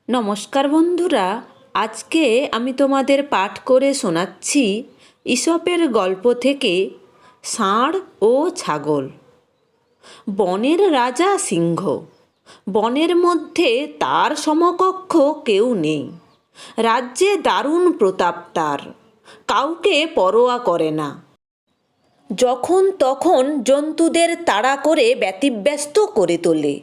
নমস্কার বন্ধুরা, আজকে আমি তোমাদের পাঠ করে শোনাচ্ছি ঈশপের গল্প থেকে ষাঁড় ও ছাগল। বনের রাজা সিংহ, বনের মধ্যে তার সমকক্ষ কেউ নেই। রাজ্যে দারুণ প্রতাপ তার, কাউকে পরোয়া করে না। যখন তখন জন্তুদের তাড়া করে ব্যতিব্যস্ত করে তোলে।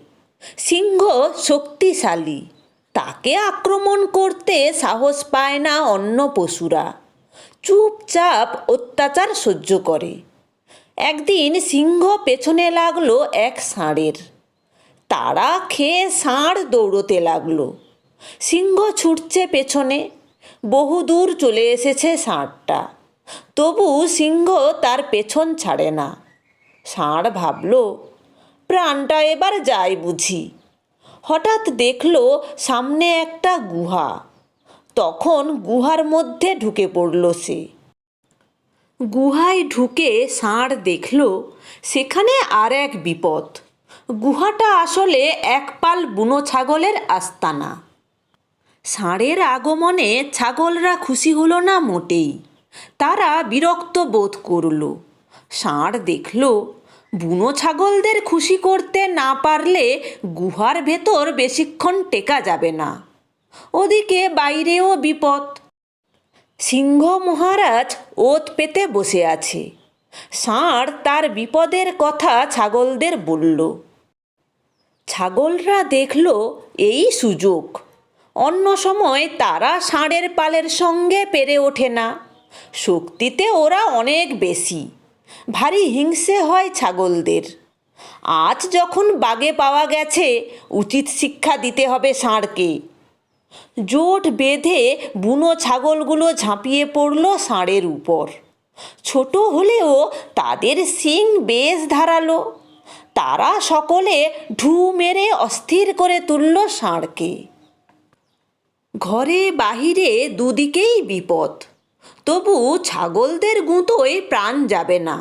সিংহ শক্তিশালী, তাকে আক্রমণ করতে সাহস পায় না অন্য পশুরা, চুপচাপ অত্যাচার সহ্য করে। একদিন সিংহ পেছনে লাগলো এক ষাঁড়ের। তাড়া খেয়ে ষাঁড় দৌড়তে লাগলো। সিংহ ছুটছে পেছনে, বহুদূর চলে এসেছে ষাঁড়টা, তবু সিংহ তার পেছন ছাড়ে না। ষাঁড় ভাবল, প্রাণটা এবার যায় বুঝি। হঠাৎ দেখল সামনে একটা গুহা। তখন গুহার মধ্যে ঢুকে পড়ল সে। গুহায় ঢুকে ষাঁড় দেখল সেখানে আর এক বিপদ। গুহাটা আসলে এক পাল বুনো ছাগলের আস্তানা। ষাঁড়ের আগমনে ছাগলরা খুশি হলো না মোটেই। তারা বিরক্ত বোধ করল। ষাঁড় দেখল বুনো ছাগলদের খুশি করতে না পারলে গুহার ভেতর বেশিক্ষণ টেকা যাবে না। ওদিকে বাইরেও বিপদ। সিংহ মহারাজ ওত পেতে বসে আছে। ষাঁড় তার বিপদের কথা ছাগলদের বলল। ছাগলরা দেখল এই সুযোগ। অন্য সময় তারা ষাঁড়ের পালের সঙ্গে পেরে ওঠে না। শক্তিতে ওরা অনেক বেশি, ভারী হিংসে হয় ছাগলদের। আজ যখন বাগে পাওয়া গেছে, উচিত শিক্ষা দিতে হবে ষাঁড়কে। জোট বেঁধে বুনো ছাগলগুলো ঝাঁপিয়ে পড়ল ষাঁড়ের উপর। ছোট হলেও তাদের শিং বেশ ধারালো। তারা সকলে ঢু মেরে অস্থির করে তুলল ষাঁড়কে। ঘরে বাহিরে দুদিকেই বিপদ, তবু ছাগলদের গুঁতোয় প্রাণ যাবে না।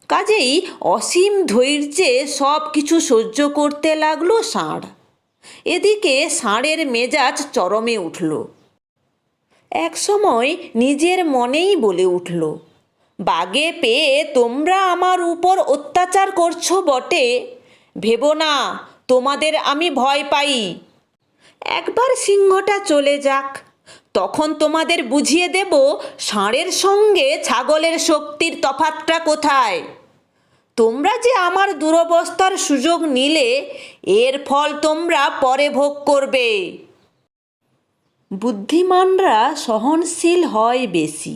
কাজেই অসীম ধৈর্যে সব কিছু সহ্য করতে লাগলো ষাঁড়। এদিকে ষাঁড়ের মেজাজ চরমে উঠল। একসময় নিজের মনেই বলে উঠল, বাগে পেয়ে তোমরা আমার উপর অত্যাচার করছো বটে, ভেবো না তোমাদের আমি ভয় পাই। একবার সিংহটা চলে যাক, তখন তোমাদের বুঝিয়ে দেব ষাঁড়ের সঙ্গে ছাগলের শক্তির তফাৎটা কোথায়। তোমরা যে আমার দুরবস্থার সুযোগ নিলে, এর ফল তোমরা পরে ভোগ করবে। বুদ্ধিমানরা সহনশীল হয় বেশি,